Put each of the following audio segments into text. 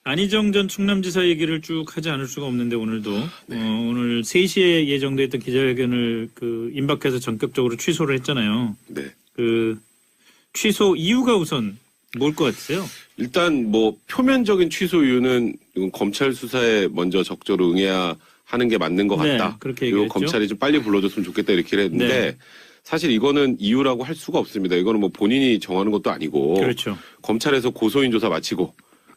안희정 전 충남지사 얘기를 쭉 하지 않을 수가 없는데 오늘도 오늘 3시에 예정돼 있던 기자회견을 임박해서 전격적으로 취소를 했잖아요. 네. 취소 이유가 우선 뭘 것 같으세요? 일단 뭐 표면적인 취소 이유는 이건 검찰 수사에 먼저 적절히 응해야 하는 게 맞는 것 네, 같다. 그렇게 그리고 얘기했죠. 검찰이 좀 빨리 불러줬으면 좋겠다 이렇게 했는데 네. 사실 이거는 이유라고 할 수가 없습니다. 이거는 뭐 본인이 정하는 것도 아니고 그렇죠. 검찰에서 고소인 조사 마치고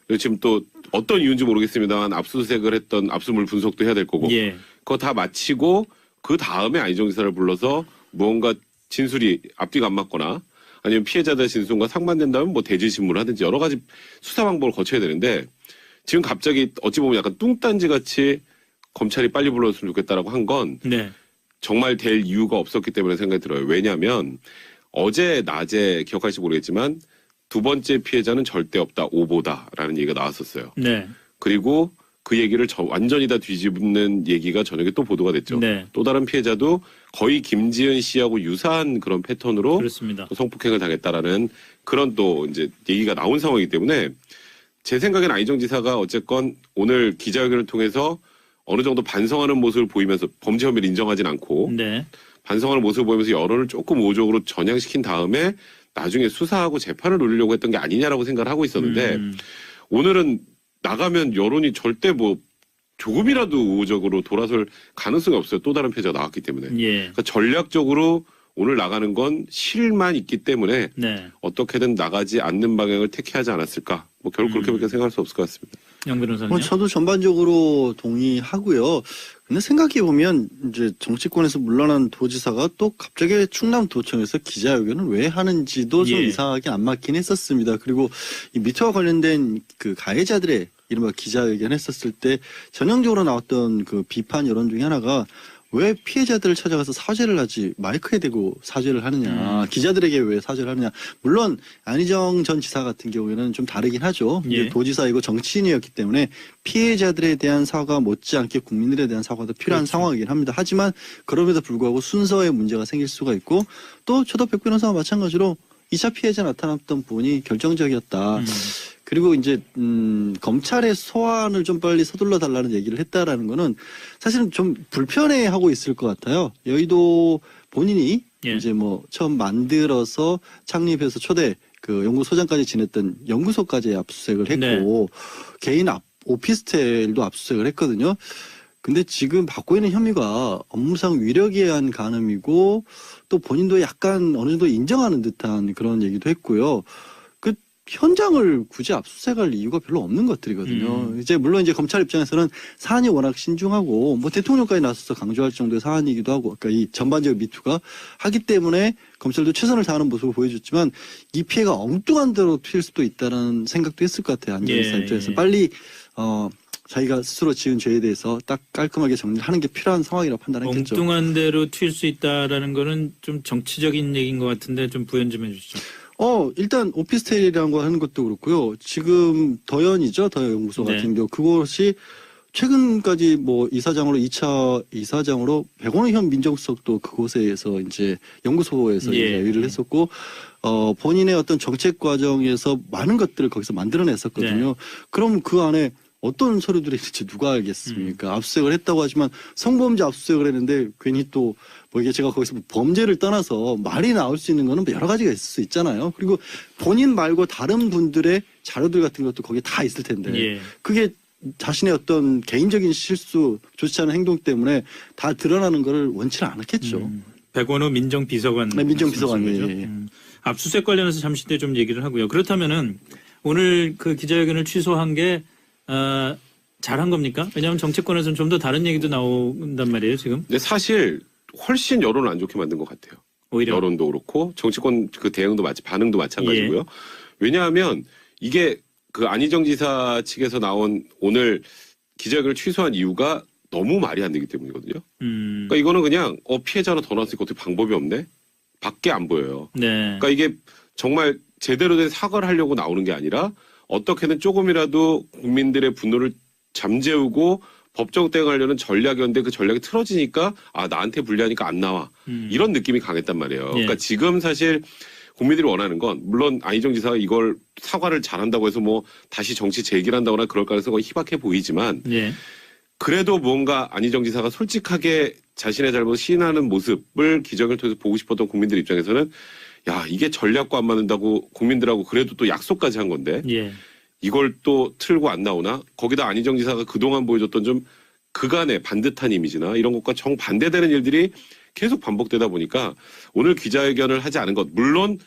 그리고 지금 또 어떤 이유인지 모르겠습니다만 압수수색을 했던 압수물 분석도 해야 될 거고 예. 그거 다 마치고 그 다음에 안희정 지사를 불러서 무언가 진술이 앞뒤가 안 맞거나 아니면 피해자들 진술과 상반된다면 뭐 대질신문을 하든지 여러 가지 수사 방법을 거쳐야 되는데 지금 갑자기 어찌 보면 약간 뚱딴지 같이 검찰이 빨리 불러줬으면 좋겠다라고 한 건 네. 정말 될 이유가 없었기 때문에 생각이 들어요. 왜냐하면 어제 낮에 기억할지 모르겠지만 두 번째 피해자는 절대 없다, 오보다라는 얘기가 나왔었어요. 네. 그리고 그 얘기를 완전히 다 뒤집는 얘기가 저녁에 또 보도가 됐죠. 네. 또 다른 피해자도 거의 김지은 씨하고 유사한 그런 패턴으로 그렇습니다. 또 성폭행을 당했다라는 그런 또 이제 얘기가 나온 상황이기 때문에 제 생각엔 안희정 지사가 어쨌건 오늘 기자회견을 통해서 어느 정도 반성하는 모습을 보이면서 범죄 혐의를 인정하진 않고 네. 반성하는 모습을 보이면서 여론을 조금 우호적으로 전향시킨 다음에 나중에 수사하고 재판을 노리려고 했던 게 아니냐라고 생각을 하고 있었는데 오늘은 나가면 여론이 절대 뭐 조금이라도 우호적으로 돌아설 가능성이 없어요. 또 다른 피해자가 나왔기 때문에. 예. 그러니까 전략적으로 오늘 나가는 건 실만 있기 때문에 네. 어떻게든 나가지 않는 방향을 택해하지 않았을까. 뭐 결국 그렇게밖에 생각할 수 없을 것 같습니다. 양 변호사님. 저도 전반적으로 동의하고요. 근데 생각해 보면 이제 정치권에서 물러난 도지사가 또 갑자기 충남도청에서 기자회견을 왜 하는지도 좀 예. 이상하게 안 맞긴 했었습니다. 그리고 이 미투와 관련된 그 가해자들의 이른바 기자회견 했었을 때 전형적으로 나왔던 그 비판 여론 중에 하나가 왜 피해자들을 찾아가서 사죄를 하지 마이크에 대고 사죄를 하느냐 기자들에게 왜 사죄를 하느냐. 물론 안희정 전 지사 같은 경우에는 좀 다르긴 하죠. 예. 도지사이고 정치인이었기 때문에 피해자들에 대한 사과 못지않게 국민들에 대한 사과도 필요한 그렇죠. 상황이긴 합니다. 하지만 그럼에도 불구하고 순서에 문제가 생길 수가 있고 또 최덕백 변호사와 마찬가지로 2차 피해자 나타났던 분이 결정적이었다. 그리고 이제 검찰의 소환을 좀 빨리 서둘러 달라는 얘기를 했다라는 거는 사실은 좀 불편해하고 있을 것 같아요. 여의도 본인이 예. 이제 뭐 처음 만들어서 창립해서 초대 그 연구소장까지 지냈던 연구소까지 압수수색을 했고 개인 오피스텔도 압수수색을 했거든요. 근데 지금 받고 있는 혐의가 업무상 위력에 의한 간음이고 또 본인도 약간 어느 정도 인정하는 듯한 그런 얘기도 했고요. 그 현장을 굳이 압수수색할 이유가 별로 없는 것들이거든요. 이제 물론 이제 검찰 입장에서는 사안이 워낙 신중하고 뭐 대통령까지 나서서 강조할 정도의 사안이기도 하고, 그러니까 이 전반적 미투가 하기 때문에 검찰도 최선을 다하는 모습을 보여줬지만 이 피해가 엉뚱한 대로 튈 수도 있다는 생각도 했을 것 같아요. 안전 지사 입장에서 빨리 자기가 스스로 지은 죄에 대해서 딱 깔끔하게 정리를 하는 게 필요한 상황이라고 판단했겠죠. 엉뚱한 대로 튈 수 있다라는 거는 좀 정치적인 얘기인 것 같은데 좀 부연 좀 해주시죠. 일단 오피스텔이라는 거 하는 것도 그렇고요. 지금 더연이죠. 더연연구소 네. 같은 경우. 그것이 최근까지 뭐 이사장으로 2차 이사장으로 백원현 민정수석도 그곳에서 이제 연구소에서 예. 이제 일을 했었고 본인의 어떤 정책 과정에서 많은 것들을 거기서 만들어냈었거든요. 네. 그럼 그 안에 어떤 서류들이 있을지 누가 알겠습니까? 압수수색을 했다고 하지만 성범죄 압수수색을 했는데 괜히 또 뭐 이게 제가 거기서 범죄를 떠나서 말이 나올 수 있는 거는 여러 가지가 있을 수 있잖아요. 그리고 본인 말고 다른 분들의 자료들 같은 것도 거기에 다 있을 텐데 예. 그게 자신의 어떤 개인적인 실수, 좋지 않은 행동 때문에 다 드러나는 걸 원치는 않았겠죠. 백원호 민정비서관. 네, 민정비서관. 말씀이시죠? 예. 압수수색 관련해서 잠시 뒤에 좀 얘기를 하고요. 그렇다면은 오늘 그 기자회견을 취소한 게 잘한 겁니까? 왜냐하면 정치권에서는 좀 더 다른 얘기도 나온단 말이에요, 지금. 근데 사실 훨씬 여론을 안 좋게 만든 것 같아요. 오히려. 여론도 그렇고 정치권 그 대응도 반응도 마찬가지고요. 예. 왜냐하면 이게 그 안희정 지사 측에서 나온 오늘 기자회견을 취소한 이유가 너무 말이 안 되기 때문이거든요. 그러니까 이거는 그냥 피해자 하나 더 나왔으니까 어떻게 방법이 없네? 밖에 안 보여요. 네. 그러니까 이게 정말 제대로 된 사과를 하려고 나오는 게 아니라 어떻게든 조금이라도 국민들의 분노를 잠재우고 법정 대응하려는 전략이었는데 그 전략이 틀어지니까 나한테 불리하니까 안 나와. 이런 느낌이 강했단 말이에요. 그러니까 지금 사실 국민들이 원하는 건 물론 안희정 지사가 이걸 사과를 잘한다고 해서 뭐 다시 정치 재기한다거나 그럴 가능성이 희박해 보이지만 예. 그래도 뭔가 안희정 지사가 솔직하게 자신의 잘못을 시인하는 모습을 기자회견을 통해서 보고 싶었던 국민들 입장에서는 야 이게 전략과 안 맞는다고 국민들하고 그래도 또 약속까지 한 건데 예. 이걸 또 틀고 안 나오나? 거기다 안희정 지사가 그동안 보여줬던 좀 그간의 반듯한 이미지나 이런 것과 정반대되는 일들이 계속 반복되다 보니까 오늘 기자회견을 하지 않은 것 물론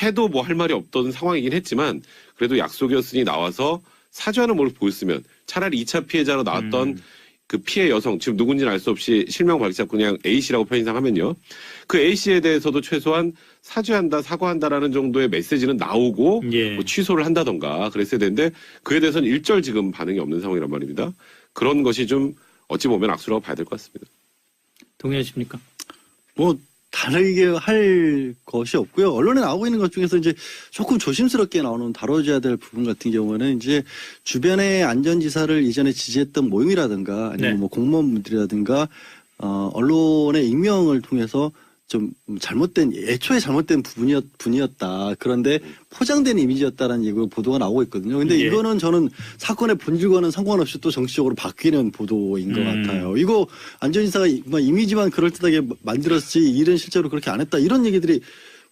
해도 뭐 할 말이 없던 상황이긴 했지만 그래도 약속이었으니 나와서 사죄하는 모습을 보였으면 차라리 2차 피해자로 나왔던 그 피해 여성 지금 누군지는 알 수 없이 실명 밝히지 않고 그냥 A씨라고 편의상하면요. 그 A씨에 대해서도 최소한 사죄한다 사과한다라는 정도의 메시지는 나오고 예. 뭐 취소를 한다던가 그랬어야 되는데 그에 대해서는 일절 지금 반응이 없는 상황이란 말입니다. 그런 것이 좀 어찌 보면 악수라고 봐야 될 것 같습니다. 동의하십니까? 뭐 다르게 할 것이 없고요. 언론에 나오고 있는 것 중에서 이제 조금 조심스럽게 나오는 다뤄줘야 될 부분 같은 경우는 이제 주변의 안전지사를 이전에 지지했던 모임이라든가 아니면 네. 뭐 공무원분들이라든가 언론의 익명을 통해서 좀 애초에 잘못된 분이었다. 그런데 포장된 이미지였다라는 얘기 보도가 나오고 있거든요. 근데 예. 이거는 저는 사건의 본질과는 상관없이 또 정치적으로 바뀌는 보도인 것 같아요. 이거 안전지사가 이미지만 그럴듯하게 만들었지 일은 실제로 그렇게 안 했다. 이런 얘기들이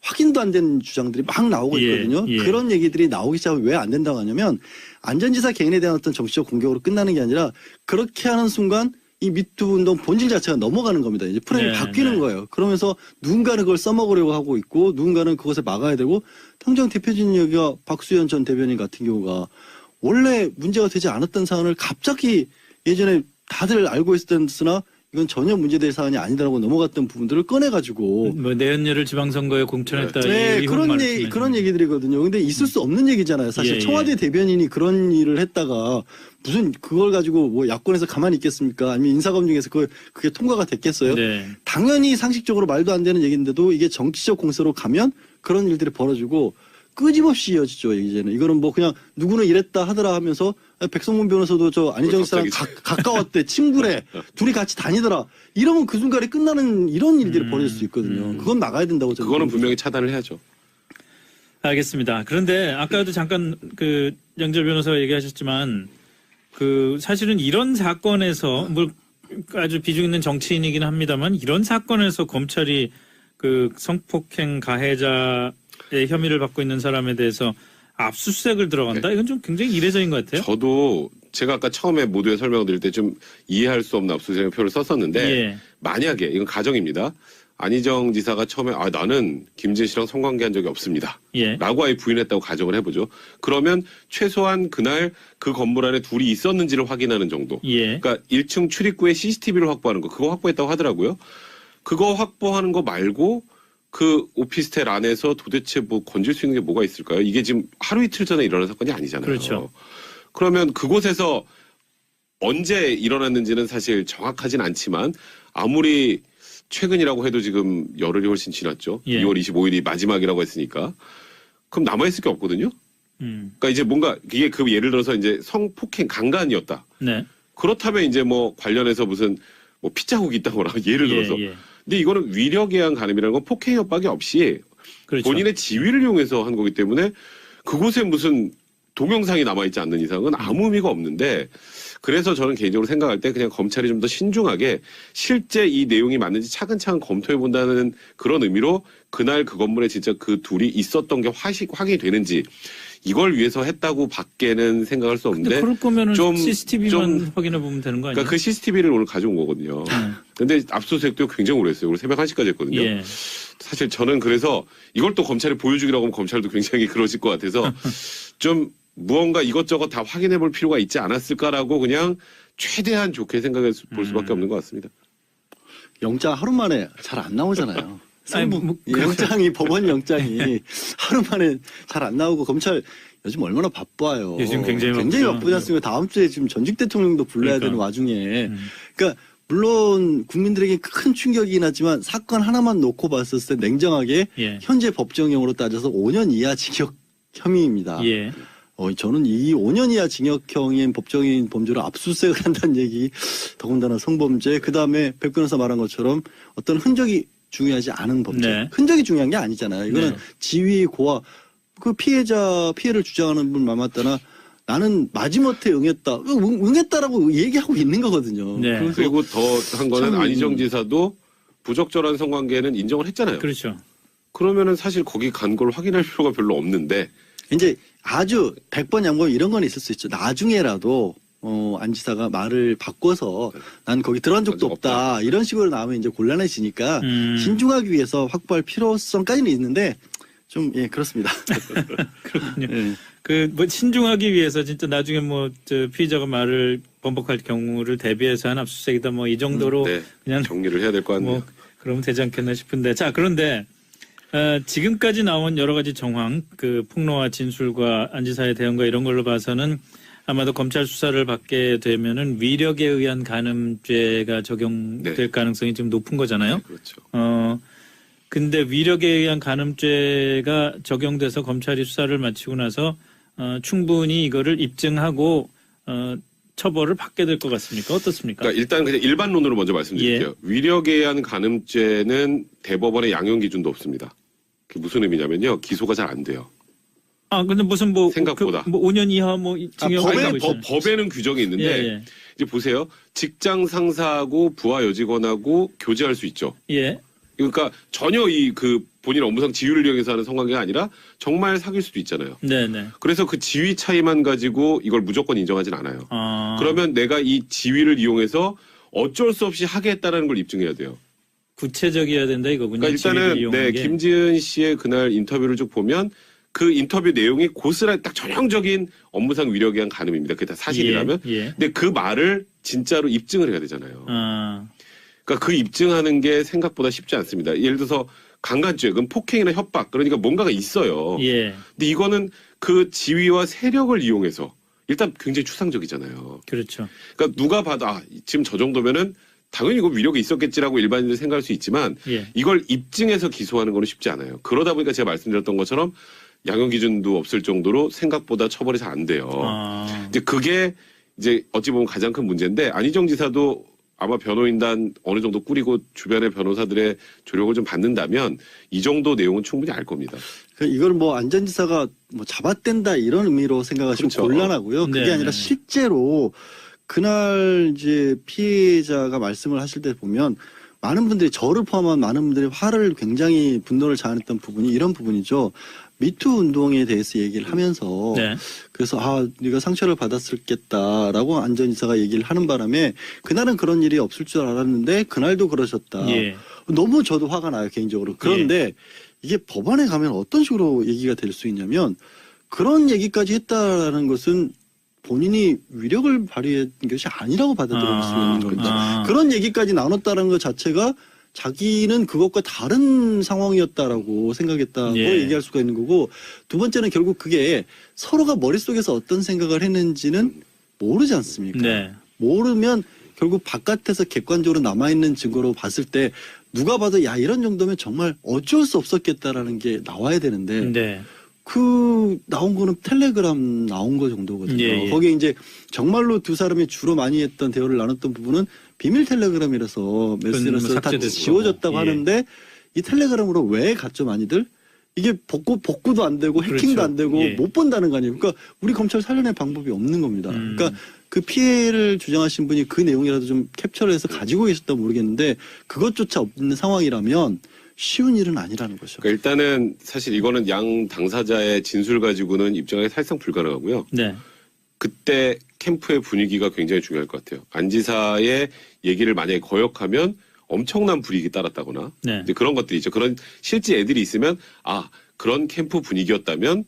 확인도 안 된 주장들이 막 나오고 예, 있거든요. 예. 그런 얘기들이 나오기 시작하면 왜 안 된다고 하냐면 안전지사 개인에 대한 어떤 정치적 공격으로 끝나는 게 아니라 그렇게 하는 순간 이 미투 운동 본질 자체가 넘어가는 겁니다. 이제 프레임이 네, 바뀌는 네. 거예요. 그러면서 누군가는 그걸 써먹으려고 하고 있고 누군가는 그것을 막아야 되고 당장 대표진 여기가 박수현 전 대변인 같은 경우가 원래 문제가 되지 않았던 사안을 갑자기 예전에 다들 알고 있었으나 이건 전혀 문제될 사안이 아니다라고 넘어갔던 부분들을 꺼내가지고 뭐 내연녀를 지방선거에 공천했다. 네, 이 그런 얘기들이거든요. 근데 있을 수 없는 얘기잖아요. 사실 예, 청와대 예. 대변인이 그런 일을 했다가 무슨 그걸 가지고 뭐 야권에서 가만히 있겠습니까? 아니면 인사검증에서 그게 통과가 됐겠어요? 네. 당연히 상식적으로 말도 안 되는 얘기인데도 이게 정치적 공세로 가면 그런 일들이 벌어지고 끊임없이 이어지죠. 이제는 이거는 뭐 그냥 누구는 이랬다 하더라 하면서 백성문 변호사도 저 안희정 씨랑 가까웠대 친구래 둘이 같이 다니더라 이러면 그 순간에 끝나는 이런 일들이 벌어질 수 있거든요. 그건 막아야 된다고 저는 그거는 봅니다. 분명히 차단을 해야죠. 알겠습니다. 그런데 아까도 잠깐 그 양절 변호사가 얘기하셨지만 그 사실은 이런 사건에서 뭐 아주 비중 있는 정치인이긴 합니다만 이런 사건에서 검찰이 그 성폭행 가해자의 혐의를 받고 있는 사람에 대해서 압수수색을 들어간다? 이건 좀 굉장히 이례적인 것 같아요. 저도 제가 아까 처음에 모두의 설명을 드릴 때 좀 이해할 수 없는 압수수색 표를 썼었는데 예. 만약에 이건 가정입니다. 안희정 지사가 처음에 나는 김진 씨랑 성관계한 적이 없습니다. 예. 라고 아예 부인했다고 가정을 해보죠. 그러면 최소한 그날 그 건물 안에 둘이 있었는지를 확인하는 정도. 예. 그러니까 1층 출입구에 CCTV를 확보하는 거 그거 확보했다고 하더라고요. 그거 확보하는 거 말고 그 오피스텔 안에서 도대체 뭐 건질 수 있는 게 뭐가 있을까요? 이게 지금 하루 이틀 전에 일어난 사건이 아니잖아요. 그렇죠. 그러면 그곳에서 언제 일어났는지는 사실 정확하진 않지만 아무리 최근이라고 해도 지금 열흘이 훨씬 지났죠. 예. 2월 25일이 마지막이라고 했으니까. 그럼 남아있을 게 없거든요. 그러니까 이제 뭔가 이게 그 예를 들어서 이제 성폭행 강간이었다. 네. 그렇다면 이제 뭐 관련해서 무슨 뭐 피자국이 있다거나 예를 들어서. 예. 근데 이거는 위력에 의한 간음이라는 건 폭행 협박이 없이 그렇죠. 본인의 지위를 이용해서 한 거기 때문에 그곳에 무슨 동영상이 남아있지 않는 이상은 아무 의미가 없는데 그래서 저는 개인적으로 생각할 때 그냥 검찰이 좀 더 신중하게 실제 이 내용이 맞는지 차근차근 검토해 본다는 그런 의미로 그날 그 건물에 진짜 그 둘이 있었던 게 확인이 되는지 이걸 위해서 했다고 밖에는 생각할 수 근데 없는데 그럴 거면은 좀- CCTV만 좀- 확인해 보면 되는 거 아니에요? 그러니까 그 CCTV를 오늘 가져온 거거든요. 근데 압수수색도 굉장히 오래 했어요. 오늘 새벽 1시까지 했거든요. 예. 사실 저는 그래서 이걸 또 검찰에 보여주기라고 하면 검찰도 굉장히 그러실 것 같아서 좀 무언가 이것저것 다 확인해 볼 필요가 있지 않았을까라고 그냥 최대한 좋게 생각해 볼 수밖에 없는 것 같습니다. 영장 하루 만에 잘 안 나오잖아요. 아니, 뭐, 영장이 법원 영장이 하루 만에 잘 안 나오고 검찰 요즘 얼마나 바빠요. 요즘 굉장히 바쁘죠. 바쁘지 않습니까? 다음 주에 지금 전직 대통령도 불러야 그러니까. 되는 와중에 그러니까 물론 국민들에게 큰 충격이긴 하지만 사건 하나만 놓고 봤을 때 냉정하게 예. 현재 법정형으로 따져서 5년 이하 징역 혐의입니다. 예. 저는 이 5년 이하 징역형인 법정인 범죄를 압수수색을 한다는 얘기, 더군다나 성범죄, 그 다음에 백 변호사 말한 것처럼 어떤 흔적이 중요하지 않은 법정. 네. 흔적이 중요한 게 아니잖아요. 이거는 네. 지위, 고하. 그 피해를 주장하는 분 마맞다나 나는 마지못해 응했다. 응했다라고 얘기하고 있는 거거든요. 네. 그래서 그리고 더 한 거는 참- 안희정 지사도 부적절한 성관계는 인정을 했잖아요. 그렇죠. 그러면은 사실 거기 간 걸 확인할 필요가 별로 없는데 이제 아주 100번 양보하면 이런 건 있을 수 있죠. 나중에라도 안 지사가 말을 바꿔서 난 거기 들어간 적도 없다. 이런 식으로 나오면 이제 곤란해지니까 신중하기 위해서 확보할 필요성까지는 있는데 좀 예 그렇습니다. 그렇군요. 예. 그 뭐 신중하기 위해서 진짜 나중에 뭐 저 피의자가 말을 번복할 경우를 대비해서 한 압수수색이다 뭐 이 정도로 네, 그냥 정리를 해야 될 것 같네요. 뭐 그러면 되지 않겠나 싶은데 자 그런데 지금까지 나온 여러 가지 정황 그 폭로와 진술과 안 지사의 대응과 이런 걸로 봐서는 아마도 검찰 수사를 받게 되면은 위력에 의한 간음죄가 적용될 네. 가능성이 좀 높은 거잖아요. 네, 그렇죠. 근데 위력에 의한 간음죄가 적용돼서 검찰이 수사를 마치고 나서 충분히 이거를 입증하고 처벌을 받게 될 것 같습니까? 어떻습니까? 그러니까 일단 그냥 일반론으로 먼저 말씀드릴게요. 예. 위력에 의한 간음죄는 대법원의 양형 기준도 없습니다. 그게 무슨 의미냐면요, 기소가 잘 안 돼요. 근데 무슨 뭐 생각보다. 뭐 5년 이하 뭐 징역 아니, 하고 그러니까 있잖아요. 법에는 규정이 있는데 예, 이제 보세요. 직장 상사하고 부하 여직원하고 교제할 수 있죠. 예. 그러니까 전혀 그 본인 업무상 지위를 이용해서 하는 성관계가 아니라 정말 사귈 수도 있잖아요. 네, 네. 그래서 그 지위 차이만 가지고 이걸 무조건 인정하진 않아요. 그러면 내가 이 지위를 이용해서 어쩔 수 없이 하게 했다는 걸 입증해야 돼요. 구체적이어야 된다 이거군요. 그러니까 지위를 일단은 이용한 게. 김지은 씨의 그날 인터뷰를 쭉 보면 그 인터뷰 내용이 고스란히 딱 전형적인 업무상 위력에 의한 간음입니다. 그게 다 사실이라면. 예. 근데 그 말을 진짜로 입증을 해야 되잖아요. 아, 그러니까 그 입증하는 게 생각보다 쉽지 않습니다. 예를 들어서 강간죄, 그럼 폭행이나 협박, 그러니까 뭔가가 있어요. 예. 근데 이거는 그 지위와 세력을 이용해서 일단 굉장히 추상적이잖아요. 그렇죠. 그러니까 누가 봐도 지금 저 정도면은 당연히 이거 위력이 있었겠지라고 일반인들이 생각할 수 있지만 예. 이걸 입증해서 기소하는 거는 쉽지 않아요. 그러다 보니까 제가 말씀드렸던 것처럼 양형 기준도 없을 정도로 생각보다 처벌이 잘 안 돼요. 이제 그게 이제 어찌 보면 가장 큰 문제인데 안희정 지사도 아마 변호인단 어느 정도 꾸리고 주변의 변호사들의 조력을 좀 받는다면 이 정도 내용은 충분히 알 겁니다. 이걸 뭐 안전지사가 뭐 잡아댄다 이런 의미로 생각하시면 그렇죠. 곤란하고요. 그게 네, 아니라 네. 실제로 그날 이제 피해자가 말씀을 하실 때 보면 많은 분들이 저를 포함한 많은 분들이 굉장히 분노를 자아냈던 부분이 이런 부분이죠. 미투 운동에 대해서 얘기를 하면서 네. 그래서 네가 상처를 받았을겠다라고 안전지사가 얘기를 하는 바람에 그날은 그런 일이 없을 줄 알았는데 그날도 그러셨다. 예. 너무 저도 화가 나요 개인적으로. 그런데 이게 법원에 가면 어떤 식으로 얘기가 될 수 있냐면 그런 얘기까지 했다라는 것은 본인이 위력을 발휘한 것이 아니라고 받아들일 수 있는 겁니다. 그런 얘기까지 나눴다는 것 자체가 자기는 그것과 다른 상황이었다라고 생각했다고 예. 얘기할 수가 있는 거고 두 번째는 결국 그게 서로가 머릿속에서 어떤 생각을 했는지는 모르지 않습니까? 네. 모르면 결국 바깥에서 객관적으로 남아있는 증거로 봤을 때 누가 봐도 야 이런 정도면 정말 어쩔 수 없었겠다라는 게 나와야 되는데 네. 그 나온 거는 텔레그램 나온 거 정도거든요. 예, 예. 거기에 이제 정말로 두 사람이 주로 많이 했던 대화를 나눴던 부분은 비밀 텔레그램이라서 메시지로서 다 삭제됐고. 지워졌다고 예. 하는데 이 텔레그램으로 왜 갔죠 많이들? 이게 복구도 안 되고 해킹도 그렇죠. 안 되고 예. 못 본다는 거 아니에요. 그러니까 우리 검찰 살려낼 방법이 없는 겁니다. 그러니까 그 피해를 주장하신 분이 그 내용이라도 좀 캡처를 해서 가지고 계셨다 모르겠는데 그것조차 없는 상황이라면 쉬운 일은 아니라는 거죠. 그러니까 일단은 사실 이거는 양 당사자의 진술 가지고는 입증하기 사실상 불가능하고요. 네. 그때 캠프의 분위기가 굉장히 중요할 것 같아요. 안 지사의 얘기를 만약에 거역하면 엄청난 불이익이 따랐다거나 네. 이제 그런 것들이 있죠. 그런 실제 애들이 있으면 그런 캠프 분위기였다면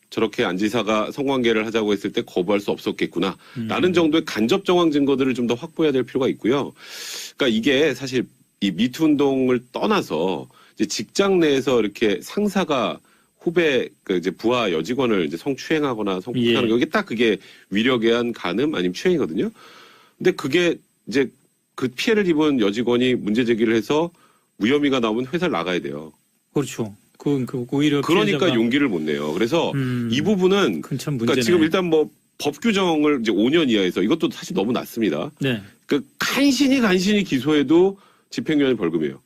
저렇게 안 지사가 성관계를 하자고 했을 때 거부할 수 없었겠구나. 라는 정도의 간접 정황 증거들을 좀 더 확보해야 될 필요가 있고요. 그러니까 이게 사실 이 미투 운동을 떠나서 이제 직장 내에서 이렇게 상사가 후배 이제 부하 여직원을 이제 성추행하거나 성폭행하는 예. 이게 딱 그게 위력에 의한 간음 아니면 추행이거든요. 근데 그게 이제 그 피해를 입은 여직원이 문제 제기를 해서 무혐의가 나오면 회사를 나가야 돼요. 그렇죠. 그 오히려 그러니까 피해자가 용기를 못 내요. 그래서 이 부분은 그건 참 문제네. 그러니까 지금 일단 뭐 법 규정을 이제 5년 이하에서 이것도 사실 너무 낮습니다. 네. 그 간신히 기소해도 집행유예 벌금이에요.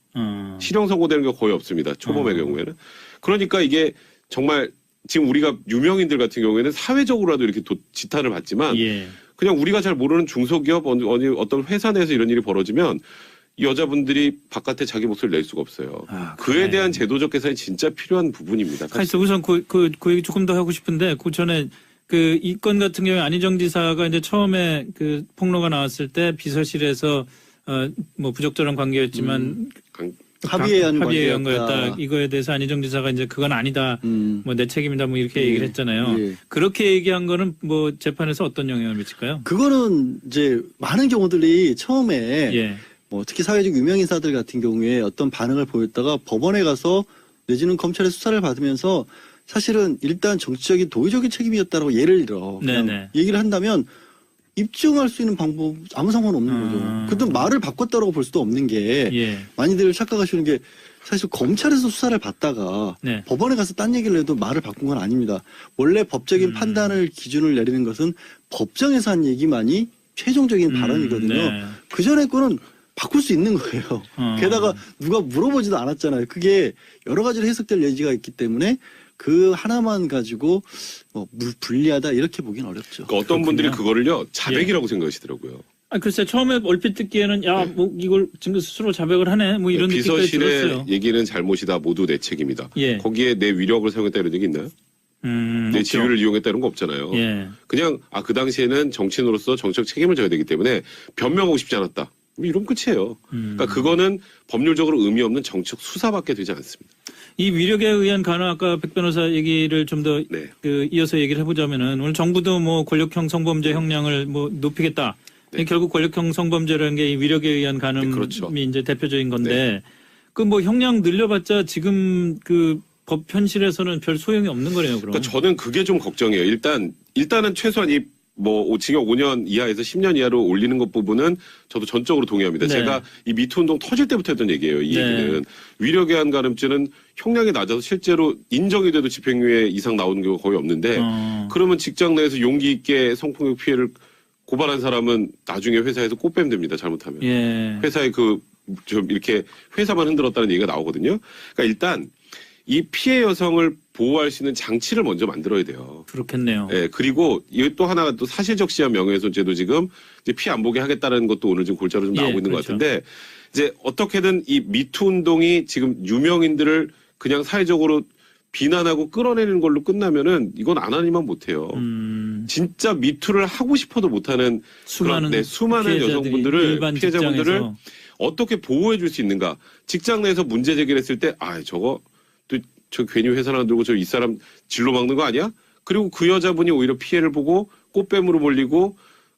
실형 선고되는 게 거의 없습니다. 초범의 경우에는. 그러니까 이게 정말 지금 우리가 유명인들 같은 경우에는 사회적으로라도 이렇게 지탄을 받지만 예. 그냥 우리가 잘 모르는 중소기업 어떤 회사 내에서 이런 일이 벌어지면 이 여자분들이 바깥에 자기 목소리를 낼 수가 없어요. 그에 그래. 대한 제도적 개선이 진짜 필요한 부분입니다. 사실. 사실 우선 그 얘기 조금 더 하고 싶은데 그 전에 그 이 건 같은 경우에 안희정 지사가 이제 처음에 그 폭로가 나왔을 때 비서실에서 뭐 부적절한 관계였지만 합의에 의한 합의에 의한 관계였다. 거였다. 이거에 대해서 안희정 지사가 이제 그건 아니다. 뭐 내 책임이다. 뭐 이렇게 예. 얘기를 했잖아요. 예. 그렇게 얘기한 거는 뭐 재판에서 어떤 영향을 미칠까요? 그거는 이제 많은 경우들이 처음에 예. 뭐 특히 사회적 유명인사들 같은 경우에 어떤 반응을 보였다가 법원에 가서 내지는 검찰의 수사를 받으면서 사실은 일단 정치적인 도의적인 책임이었다라고 예를 들어 그냥 네네. 얘기를 한다면 입증할 수 있는 방법 아무 상관없는 거죠. 그때 말을 바꿨다라고 볼 수도 없는 게 예. 많이들 착각하시는 게 사실 검찰에서 수사를 받다가 네. 법원에 가서 딴 얘기를 해도 말을 바꾼 건 아닙니다. 원래 법적인 판단을 기준을 내리는 것은 법정에서 한 얘기만이 최종적인 발언이거든요. 네. 그 전에 거는 바꿀 수 있는 거예요. 게다가 누가 물어보지도 않았잖아요. 그게 여러 가지로 해석될 여지가 있기 때문에 그 하나만 가지고 뭐 불리하다 이렇게 보기는 어렵죠. 그러니까 어떤 분들이 그렇군요. 그거를요 자백이라고 생각하시더라고요. 아, 글쎄 처음에 얼핏 듣기에는 야, 뭐 이걸 증거 스스로 자백을 하네. 뭐 이런 느낌까지 비서실의 들었어요. 얘기는 잘못이다. 모두 내 책임이다. 예. 거기에 내 위력을 사용했다 이런 얘기 있나요? 내 없죠. 지위를 이용했다 이런 거 없잖아요. 예. 그냥 그 당시에는 정치인으로서 정책 책임을 져야 되기 때문에 변명하고 싶지 않았다. 이러면 끝이에요. 그러니까 그거는 법률적으로 의미 없는 정책 수사밖에 되지 않습니다. 이 위력에 의한 간호 아까 백 변호사 얘기를 좀 더 네. 이어서 얘기를 해보자면은 오늘 정부도 뭐 권력형 성범죄 형량을 뭐 높이겠다. 네. 결국 권력형 성범죄라는 게 이 위력에 의한 간음이 네, 그렇죠. 이제 대표적인 건데 그 뭐 형량 늘려봤자 지금 그 법 현실에서는 별 소용이 없는 거네요. 그럼. 그러니까 저는 그게 좀 걱정이에요. 일단은 최소한 뭐 징역 5년 이하에서 10년 이하로 올리는 것 부분은 저도 전적으로 동의합니다. 네. 제가 이 미투 운동 터질 때부터 했던 얘기예요. 이 네. 얘기는 위력에 의한 간음죄는 형량이 낮아서 실제로 인정이 돼도 집행유예 이상 나오는 경우가 거의 없는데 그러면 직장 내에서 용기 있게 성폭력 피해를 고발한 사람은 나중에 회사에서 꽃뱀 됩니다. 잘못하면. 예. 회사에 좀 이렇게 회사만 흔들었다는 얘기가 나오거든요. 그러니까 일단 이 피해 여성을 보호할 수 있는 장치를 먼저 만들어야 돼요. 그렇겠네요. 예, 그리고 이게 또 하나가 또 사실적시한 명예훼손죄도 지금 이제 피해 안 보게 하겠다는 것도 오늘 지금 골자로 좀 나오고 있는 그렇죠. 것 같은데 이제 어떻게든 이 미투 운동이 지금 유명인들을 그냥 사회적으로 비난하고 끌어내는 걸로 끝나면은 이건 안 하니만 못해요. 진짜 미투를 하고 싶어도 못하는 수많은 수많은 피해자들이 여성분들을 일반 피해자분들을 직장에서. 어떻게 보호해 줄 수 있는가? 직장 내에서 문제 제기를 했을 때 저거 또 저 괜히 회사 놔두고 저 이 사람 진로 막는 거 아니야? 그리고 그 여자분이 오히려 피해를 보고 꽃뱀으로 몰리고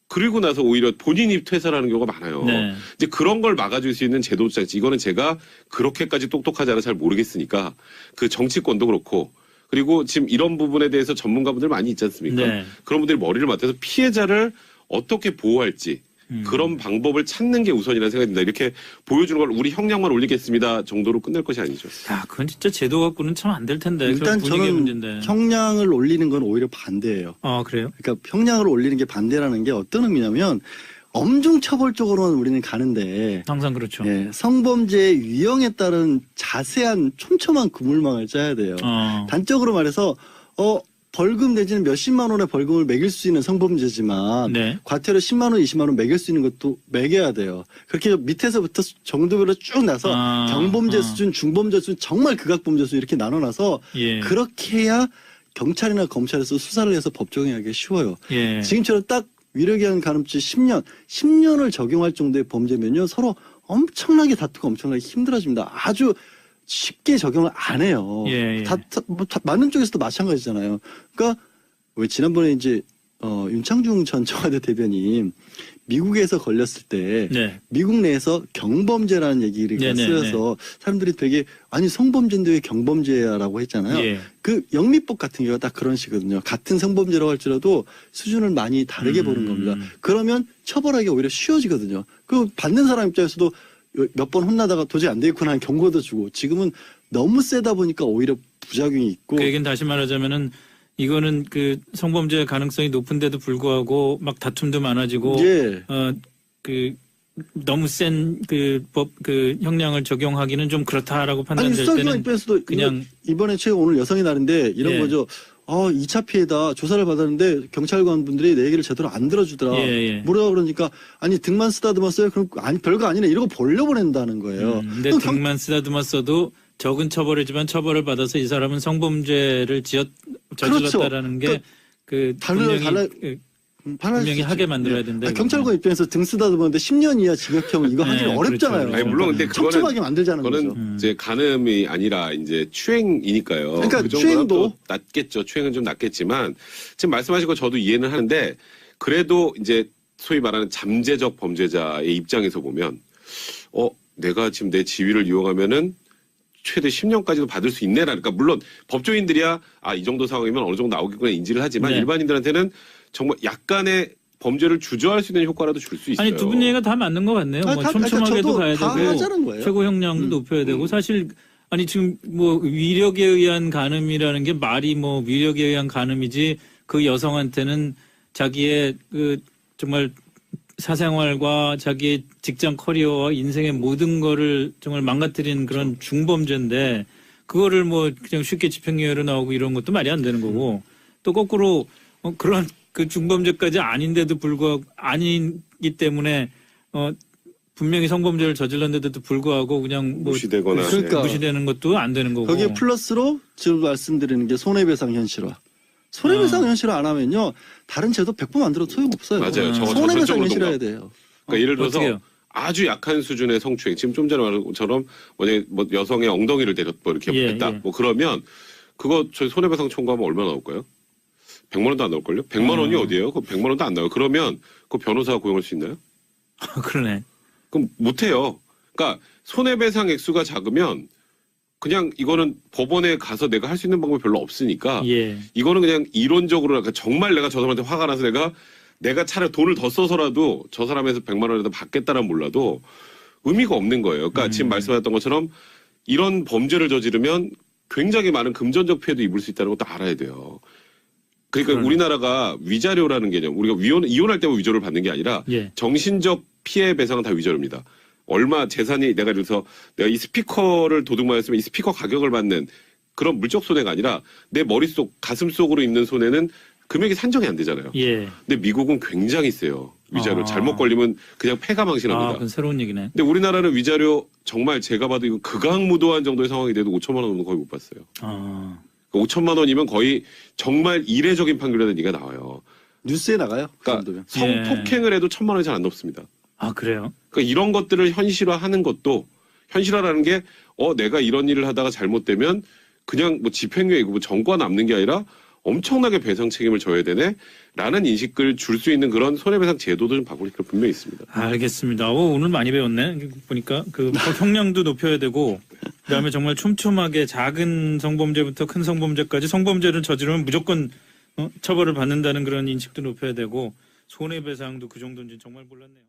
그리고 나서 오히려 본인이 퇴사를 하는 경우가 많아요. 네. 이제 그런 걸 막아줄 수 있는 제도 장치 이거는 제가 그렇게까지 똑똑하지 않아 잘 모르겠으니까 그 정치권도 그렇고 그리고 지금 이런 부분에 대해서 전문가분들 많이 있지 않습니까? 네. 그런 분들이 머리를 맞대서 피해자를 어떻게 보호할지 그런 방법을 찾는 게 우선이라는 생각이 듭니다. 이렇게 보여주는 걸 우리 형량만 올리겠습니다 정도로 끝낼 것이 아니죠. 야, 그건 진짜 제도 갖고는 참 안 될 텐데. 일단 그건 분위기의 저는 문제인데. 형량을 올리는 건 오히려 반대예요. 아, 그래요? 그러니까 형량을 올리는 게 반대라는 게 어떤 의미냐면 엄중 처벌적으로는 우리는 가는데 항상 그렇죠. 예, 성범죄의 유형에 따른 자세한 촘촘한 그물망을 짜야 돼요. 단적으로 말해서 벌금 내지는 몇십만 원의 벌금을 매길 수 있는 성범죄지만 네. 과태료 10만 원, 20만 원 매길 수 있는 것도 매겨야 돼요. 그렇게 밑에서부터 정도별로 쭉 나서 경범죄 수준, 중범죄 수준, 정말 극악범죄 수준 이렇게 나눠놔서 예. 그렇게 해야 경찰이나 검찰에서 수사를 해서 법 적용하기 쉬워요. 예. 지금처럼 딱 위력에 의한 간음죄 10년을 적용할 정도의 범죄면요 서로 엄청나게 다투고 엄청나게 힘들어집니다. 아주 쉽게 적용을 안 해요. 예, 예. 맞는 쪽에서도 마찬가지잖아요. 그러니까 왜 지난번에 이제 윤창중 전 청와대 대변인 미국에서 걸렸을 때 네. 미국 내에서 경범죄라는 얘기를 쓰여서 사람들이 되게 아니 성범죄인데 왜 경범죄야라고 했잖아요. 예. 그 영미법 같은 경우가 딱 그런 식이거든요. 같은 성범죄라고 할지라도 수준을 많이 다르게 보는 겁니다. 그러면 처벌하기가 오히려 쉬워지거든요. 그 받는 사람 입장에서도 몇 번 혼나다가 도저히 안 되겠구나 하는 경고도 주고 지금은 너무 세다 보니까 오히려 부작용이 있고 그 얘기는 다시 말하자면은 이거는 그 성범죄 가능성이 높은데도 불구하고 막 다툼도 많아지고 예. 그 너무 센 그 형량을 적용하기는 좀 그렇다라고 아니 판단될 수사기관 때는 입장에서도 그냥 이번에 최근 오늘 여성의 날인데 이런 예. 거죠. 2차 피해다 조사를 받았는데 경찰관 분들이 내 얘기를 제대로 안 들어주더라. 예. 뭐라고 그러니까 아니 등만 쓰다듬었어요. 그럼 아니 별거 아니네 이러고 벌려보낸다는 거예요. 근데 그럼 등만 쓰다듬었어도 적은 처벌이지만 처벌을 받아서 이 사람은 성범죄를 저질렀다라는 게 그 분명히 하게 만들어야 된다. 경찰관 입장에서 등 쓰다듬었는데 10년 이하 징역형 이거 하기 네, 어렵잖아요. 그렇죠. 아니, 물론 근데 촘촘하게 만들자는 그거는 거죠. 이제 간음이 아니라 이제 추행이니까요. 그러니까 그 정도는 추행도 또 낮겠죠. 추행은 좀 낮겠지만 지금 말씀하신 거 저도 이해는 하는데 그래도 이제 소위 말하는 잠재적 범죄자의 입장에서 보면 내가 지금 내 지위를 이용하면은 최대 10년까지도 받을 수 있네라. 그러니까 물론 법조인들이야 이 정도 상황이면 어느 정도 나오겠구나 인지를 하지만 네. 일반인들한테는 정말 약간의 범죄를 주저할 수 있는 효과라도 줄 수 있어요. 아니 두 분 얘기가 다 맞는 것 같네요. 뭐 촘촘하게도 저도 가야 다 되고 하자는 거예요. 최고 형량도 높여야 되고 사실 아니 지금 뭐 위력에 의한 간음이라는 게 말이 뭐 위력에 의한 간음이지 그 여성한테는 자기의 그 정말 사생활과 자기의 직장 커리어와 인생의 모든 거를 정말 망가뜨린 그런 중범죄인데 그거를 뭐 그냥 쉽게 집행유예로 나오고 이런 것도 말이 안 되는 거고 또 거꾸로 그런 그 중범죄까지 아닌데도 불구하고 아니기 때문에 분명히 성범죄를 저질렀는데도 불구하고 그냥 뭐 무시되거나 그러니까 무시되는 것도 안 되는 거고 거기에 플러스로 지금 말씀드리는 게 손해배상 현실화. 손해배상 현실화 안 하면요 다른 제도 100번 만들어도 소용없어요. 맞아요. 저거 손해배상 전적으로 현실화해야 돼요. 그러니까 예를 들어서 어떻게요? 아주 약한 수준의 성추행, 지금 좀 전에 말한 것처럼 만약에 뭐 여성의 엉덩이를 때렸고 이렇게 예, 했다. 예. 뭐 그러면 그거 저희 손해배상 청구하면 얼마 나올까요? 100만 원도 안 나올걸요? 100만 원이 어디예요? 그 100만 원도 안 나와요. 그러면 그 변호사가 고용할 수 있나요? 그러네. 그럼 못 해요. 그러니까 손해배상 액수가 작으면 그냥 이거는 법원에 가서 내가 할 수 있는 방법이 별로 없으니까 예. 이거는 그냥 이론적으로 그러니까 정말 내가 저 사람한테 화가 나서 내가 차라리 돈을 더 써서라도 저 사람에서 100만 원이라도 받겠다란 몰라도 의미가 없는 거예요. 그러니까 지금 말씀하셨던 것처럼 이런 범죄를 저지르면 굉장히 많은 금전적 피해도 입을 수 있다는 것도 알아야 돼요. 그러니까 그러네. 우리나라가 위자료라는 개념, 우리가 이혼할 때만 위조를 받는 게 아니라 예. 정신적 피해 배상은 다 위자료입니다. 얼마 재산이 내가 이 스피커를 도둑맞았으면 이 스피커 가격을 받는 그런 물적 손해가 아니라 내 머릿속 가슴 속으로 있는 손해는 금액이 산정이 안 되잖아요. 예. 근데 미국은 굉장히 세요. 위자료 아. 잘못 걸리면 그냥 폐가 망신합니다. 그건 새로운 얘기네. 근데 우리나라는 위자료 정말 제가 봐도 이거 극악무도한 정도의 상황이 돼도 5천만 원은 거의 못 봤어요. 아. 5천만 원이면 거의 정말 이례적인 판결이라는 얘기가 나와요. 뉴스에 나가요. 그 그러니까 정도면. 성폭행을 해도 1,000만 원이 잘 안 넘습니다. 그래요? 그러니까 이런 것들을 현실화하는 것도 현실화라는 게 내가 이런 일을 하다가 잘못되면 그냥 뭐 집행유예이고 뭐 정과 남는 게 아니라 엄청나게 배상 책임을 져야 되네라는 인식을 줄 수 있는 그런 손해배상 제도도 좀 바꿀 필요가 분명히 있습니다. 알겠습니다. 오늘 많이 배웠네. 보니까 그 형량도 높여야 되고 그다음에 정말 촘촘하게 작은 성범죄부터 큰 성범죄까지 성범죄를 저지르면 무조건 처벌을 받는다는 그런 인식도 높여야 되고 손해배상도 그 정도인지 정말 몰랐네요.